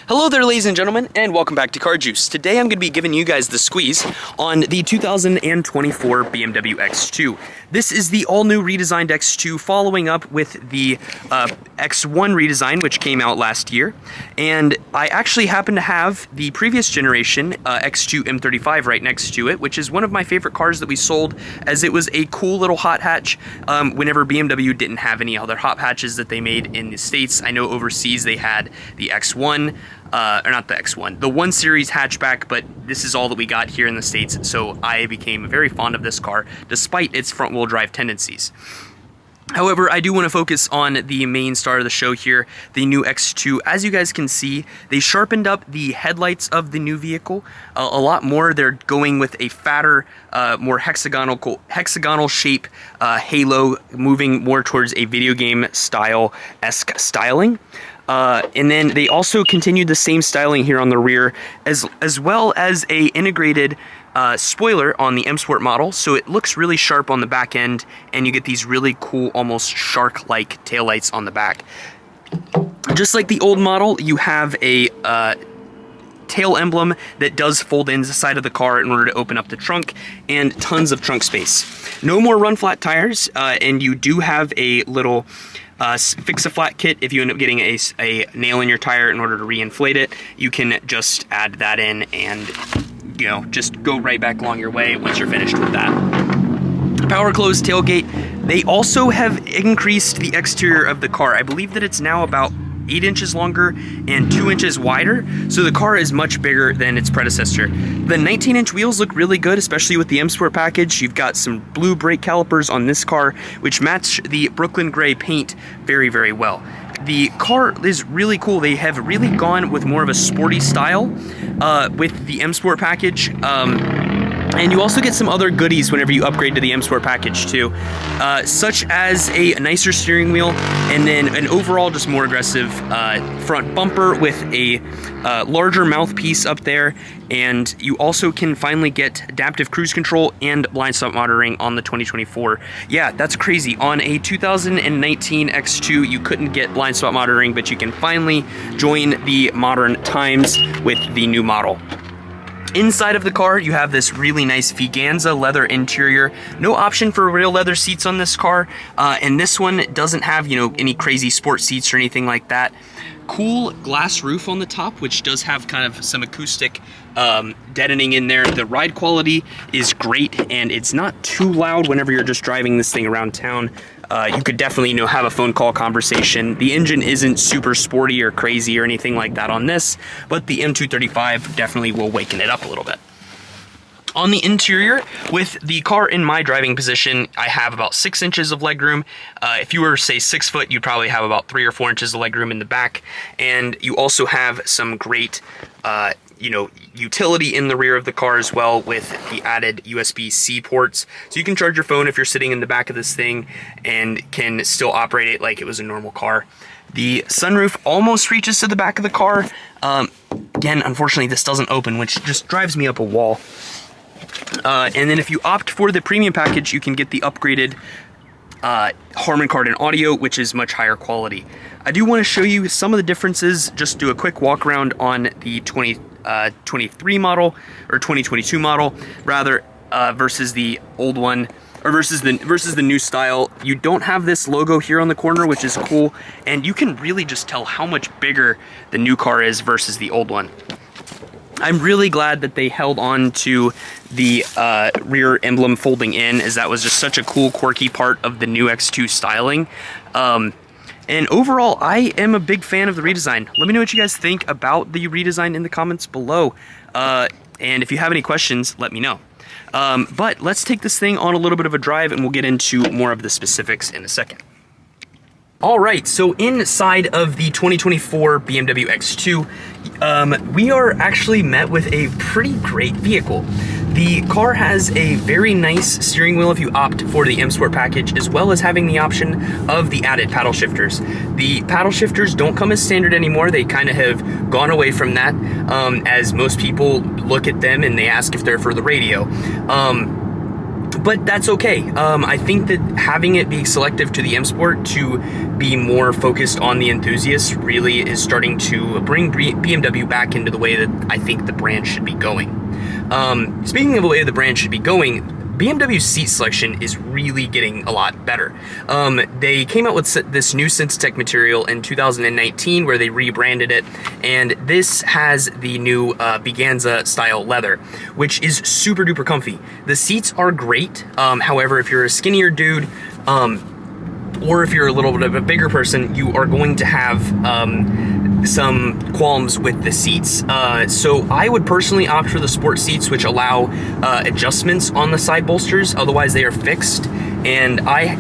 Hello there, ladies and gentlemen, and welcome back to Car Juice. Today I'm going to be giving you guys the squeeze on the 2024 BMW X2. This is the all-new redesigned X2 following up with the X1 redesign, which came out last year. And I actually happen to have the previous generation X2 M35 right next to it, which is one of my favorite cars that we sold, as it was a cool little hot hatch whenever BMW didn't have any other hot hatches that they made in the States. I know overseas they had the X1, or not the X1, the 1 Series hatchback, but this is all that we got here in the States, so I became very fond of this car, despite its front-wheel drive tendencies. However, I do want to focus on the main star of the show here, the new X2. As you guys can see, they sharpened up the headlights of the new vehicle a lot more. They're going with a fatter, more hexagonal shape halo, moving more towards a video game style-esque styling. And then they also continued the same styling here on the rear, as well as a integrated spoiler on the M Sport model, so it looks really sharp on the back end, and you get these really cool, almost shark-like taillights on the back. Just like the old model, you have a tail emblem that does fold into the side of the car in order to open up the trunk, and tons of trunk space. No more run-flat tires, and you do have a little fix-a-flat kit. If you end up getting a nail in your tire in order to reinflate it, you can just add that in and, you know, just go right back along your way once you're finished with that. Power closed tailgate. They also have increased the exterior of the car. I believe that it's now about 8 inches longer and 2 inches wider, so the car is much bigger than its predecessor. The 19-inch wheels look really good, especially with the M Sport package. You've got some blue brake calipers on this car, which match the Brooklyn gray paint very, very well. The car is really cool. They have really gone with more of a sporty style with the M Sport package. And you also get some other goodies whenever you upgrade to the M Sport package too, such as a nicer steering wheel, and then an overall just more aggressive front bumper with a larger mouthpiece up there. And you also can finally get adaptive cruise control and blind spot monitoring on the 2024. Yeah, that's crazy. On a 2019 X2, you couldn't get blind spot monitoring, but you can finally join the modern times with the new model. Inside of the car, you have this really nice Veganza leather interior. No option for real leather seats on this car, and this one doesn't have, you know, any crazy sport seats or anything like that. Cool glass roof on the top, which does have kind of some acoustic deadening in there. The ride quality is great, and it's not too loud whenever you're just driving this thing around town. You could definitely, you know, have a phone call conversation. The engine isn't super sporty or crazy or anything like that on this, but the M235 definitely will waken it up a little bit. On the interior, with the car in my driving position, I have about 6 inches of legroom. If you were, say, 6 foot, you'd probably have about 3 or 4 inches of legroom in the back. And you also have some great, you know, utility in the rear of the car as well, with the added USB-C ports. So you can charge your phone if you're sitting in the back of this thing and can still operate it like it was a normal car. The sunroof almost reaches to the back of the car. Again, unfortunately, this doesn't open, which just drives me up a wall. And then if you opt for the premium package, you can get the upgraded Harman Kardon audio, which is much higher quality. I do want to show you some of the differences, just do a quick walk around on the 2023 model, or 2022 model, rather, versus the old one, or versus the new style. You don't have this logo here on the corner, which is cool, and you can really just tell how much bigger the new car is versus the old one. I'm really glad that they held on to the rear emblem folding in, as that was just such a cool, quirky part of the new X2 styling. And overall, I am a big fan of the redesign. Let me know what you guys think about the redesign in the comments below. And if you have any questions, let me know. But let's take this thing on a little bit of a drive, and we'll get into more of the specifics in a second. All right, so inside of the 2024 BMW X2, we are actually met with a pretty great vehicle. The car has a very nice steering wheel if you opt for the M Sport package, as well as having the option of the added paddle shifters. The paddle shifters don't come as standard anymore. They kind of have gone away from that, as most people look at them and they ask if they're for the radio. but that's okay. I think that having it be selective to the M Sport to be more focused on the enthusiasts really is starting to bring BMW back into the way that I think the brand should be going. Speaking of the way the brand should be going, BMW's seat selection is really getting a lot better. They came out with this new Synthetech material in 2019 where they rebranded it, and this has the new Beganza style leather, which is super duper comfy. The seats are great. However, if you're a skinnier dude, or if you're a little bit of a bigger person, you are going to have some qualms with the seats. So I would personally opt for the sport seats, which allow adjustments on the side bolsters. Otherwise they are fixed, and I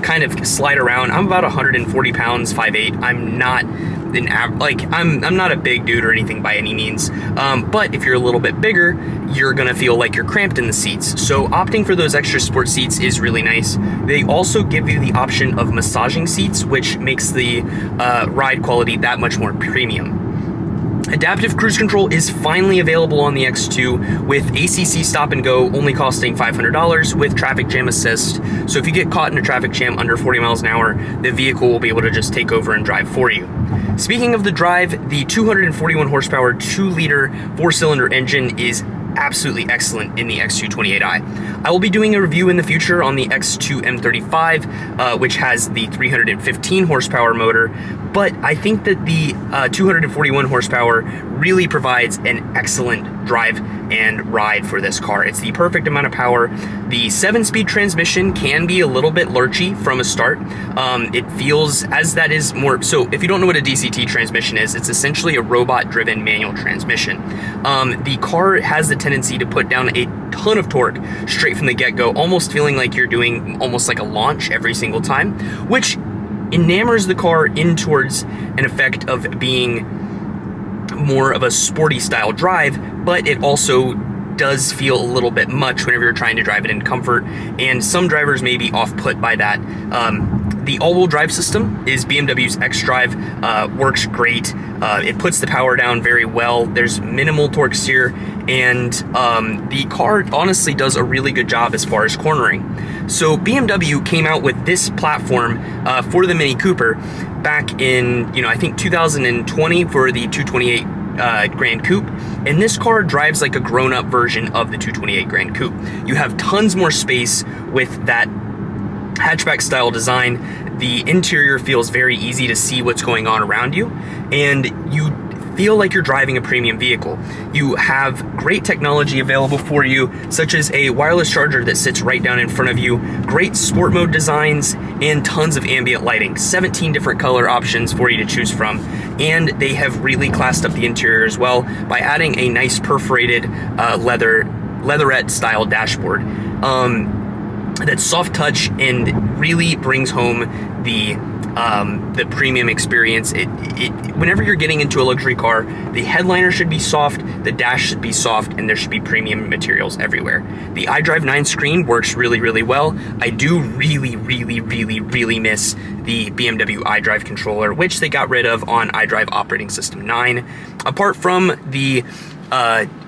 kind of slide around. I'm about 140 pounds, 5'8". I'm not I'm not a big dude or anything by any means, but if you're a little bit bigger, you're gonna feel like you're cramped in the seats. So opting for those extra sport seats is really nice. They also give you the option of massaging seats, which makes the ride quality that much more premium. Adaptive cruise control is finally available on the X2 with ACC stop and go only costing $500 with traffic jam assist. So if you get caught in a traffic jam under 40 miles an hour, the vehicle will be able to just take over and drive for you. Speaking of the drive, the 241 horsepower 2-liter 4-cylinder engine is absolutely excellent in the X2 28i. I will be doing a review in the future on the X2 M35, which has the 315 horsepower motor, but I think that the 241 horsepower really provides an excellent drive and ride for this car. It's the perfect amount of power. The 7-speed transmission can be a little bit lurchy from a start. It feels as that is more, so if you don't know what a DCT transmission is, it's essentially a robot-driven manual transmission. The car has the tendency to put down a ton of torque straight from the get-go, almost feeling like you're doing almost like a launch every single time, which enamors the car in towards an effect of being more of a sporty style drive, but it also does feel a little bit much whenever you're trying to drive it in comfort, and some drivers may be off-put by that. The all-wheel drive system is BMW's xDrive, works great. It puts the power down very well. There's minimal torque steer, and the car honestly does a really good job as far as cornering. So BMW came out with this platform for the Mini Cooper back in, I think 2020 for the 228 Grand Coupe, and this car drives like a grown-up version of the 228 Grand Coupe. You have tons more space with that hatchback style design. The interior feels very easy to see what's going on around you, and you feel like you're driving a premium vehicle. You have great technology available for you, such as a wireless charger that sits right down in front of you, great sport mode designs, and tons of ambient lighting, 17 different color options for you to choose from. And they have really classed up the interior as well by adding a nice perforated leatherette style dashboard that's soft touch and really brings home the premium experience. Whenever you're getting into a luxury car, the headliner should be soft, the dash should be soft, and there should be premium materials everywhere. The iDrive 9 screen works really, really well. I do really, really, really, really miss the BMW iDrive controller, which they got rid of on iDrive operating system 9. Apart from the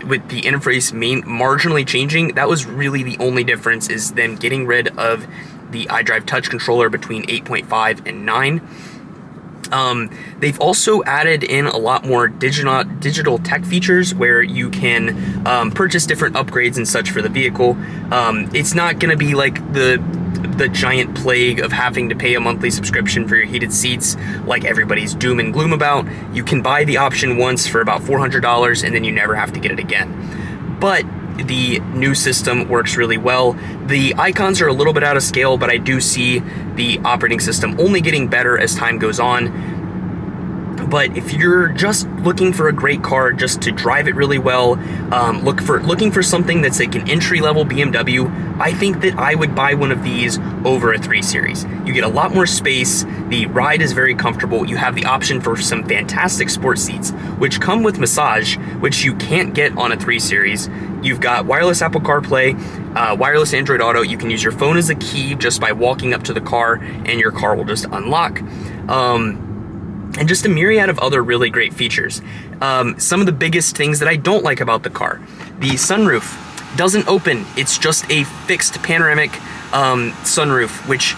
with the interface marginally changing, that was really the only difference, is them getting rid of the iDrive touch controller between 8.5 and 9. They've also added in a lot more digital tech features where you can purchase different upgrades and such for the vehicle. It's not going to be like the giant plague of having to pay a monthly subscription for your heated seats like everybody's doom and gloom about. You can buy the option once for about $400 and then you never have to get it again. But the new system works really well. The icons are a little bit out of scale, but I do see the operating system only getting better as time goes on. But if you're just looking for a great car just to drive it really well, looking for something that's like an entry-level BMW, I think that I would buy one of these over a 3 Series. You get a lot more space, the ride is very comfortable, you have the option for some fantastic sports seats, which come with massage, which you can't get on a 3 Series. You've got wireless Apple CarPlay, wireless Android Auto. You can use your phone as a key just by walking up to the car, and your car will just unlock. And just a myriad of other really great features. Some of the biggest things that I don't like about the car. The sunroof doesn't open. It's just a fixed panoramic sunroof, which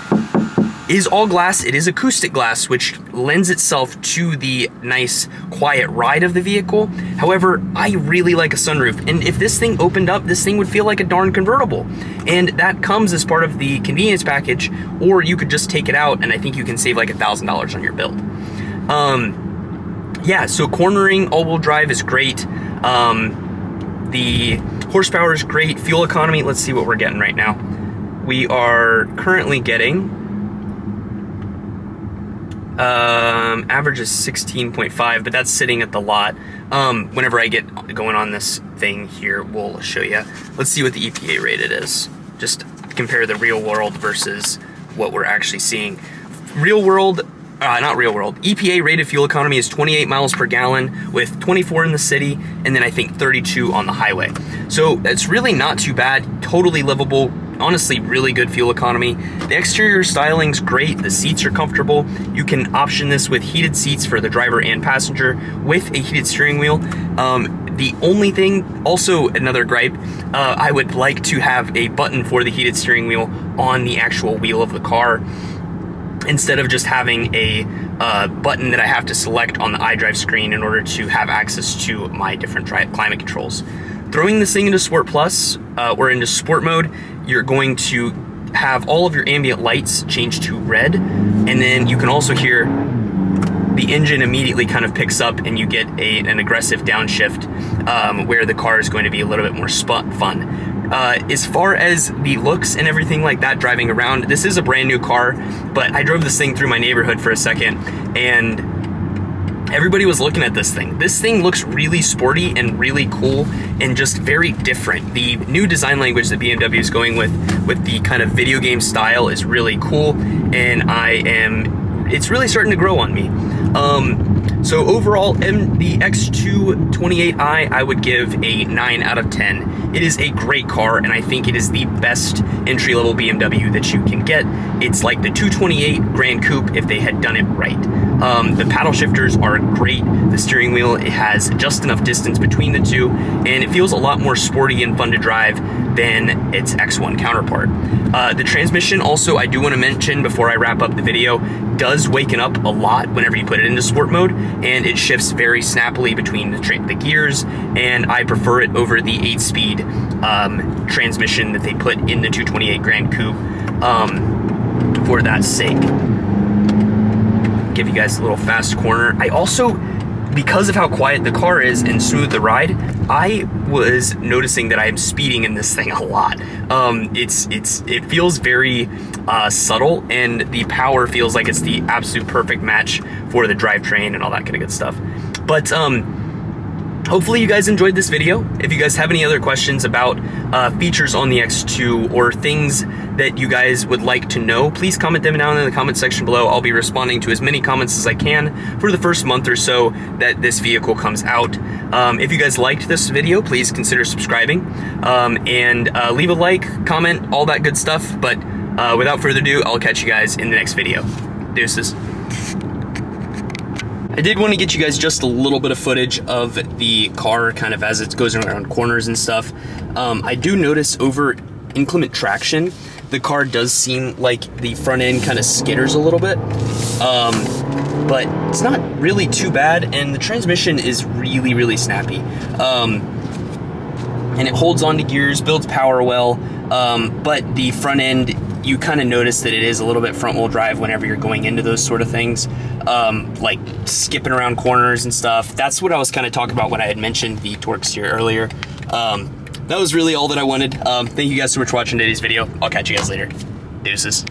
is all glass. It is acoustic glass, which lends itself to the nice quiet ride of the vehicle. However, I really like a sunroof, and if this thing opened up, this thing would feel like a darn convertible, and that comes as part of the convenience package, or you could just take it out, and I think you can save like $1,000 on your build. Yeah, so cornering all-wheel drive is great. The horsepower is great. Fuel economy, let's see what we're getting right now. We are currently getting average is 16.5, but that's sitting at the lot. Whenever I get going on this thing here, we'll show you. Let's see what the EPA rated is. Just compare the real world versus what we're actually seeing. Real world, not real world, EPA rated fuel economy is 28 miles per gallon with 24 in the city, and then I think 32 on the highway. So that's really not too bad, totally livable. Honestly, really good fuel economy. The exterior styling's great. The seats are comfortable. You can option this with heated seats for the driver and passenger with a heated steering wheel. The only thing, also another gripe, I would like to have a button for the heated steering wheel on the actual wheel of the car, instead of just having a button that I have to select on the iDrive screen in order to have access to my different climate controls. Throwing this thing into Sport Plus, or into Sport mode, you're going to have all of your ambient lights change to red, and then you can also hear the engine immediately kind of picks up, and you get an aggressive downshift, where the car is going to be a little bit more fun. As far as the looks and everything like that driving around, this is a brand new car, but I drove this thing through my neighborhood for a second, and everybody was looking at this thing. This thing looks really sporty and really cool and just very different. The new design language that BMW is going with the kind of video game style is really cool, and it's really starting to grow on me. So overall, the X2 28i, I would give a 9 out of 10. It is a great car, and I think it is the best entry-level BMW that you can get. It's like the 228 Grand Coupe if they had done it right. The paddle shifters are great. The steering wheel, it has just enough distance between the two, and it feels a lot more sporty and fun to drive than its X1 counterpart. The transmission also, I do want to mention before I wrap up the video, does waken up a lot whenever you put it into sport mode, and it shifts very snappily between the gears, and I prefer it over the 8-speed transmission that they put in the 228 Grand Coupe for that sake. Give you guys a little fast corner. I also, because of how quiet the car is and smooth the ride, I was noticing that I am speeding in this thing a lot. It feels very subtle, and the power feels like it's the absolute perfect match for the drivetrain and all that kind of good stuff. But hopefully you guys enjoyed this video. If you guys have any other questions about features on the X2 or things that you guys would like to know, please comment them down in the comment section below. I'll be responding to as many comments as I can for the first month or so that this vehicle comes out. If you guys liked this video, please consider subscribing, and leave a like, comment, all that good stuff. But without further ado, I'll catch you guys in the next video. Deuces. I did want to get you guys just a little bit of footage of the car kind of as it goes around corners and stuff. I do notice over inclement traction, the car does seem like the front end kind of skitters a little bit, but it's not really too bad, and the transmission is really, really snappy. And it holds on to gears, builds power well, but the front end, you kind of notice that it is a little bit front wheel drive whenever you're going into those sort of things, like skipping around corners and stuff. That's what I was kind of talking about when I had mentioned the torque steer earlier. That was really all that I wanted. Thank you guys so much for watching today's video. I'll catch you guys later. Deuces.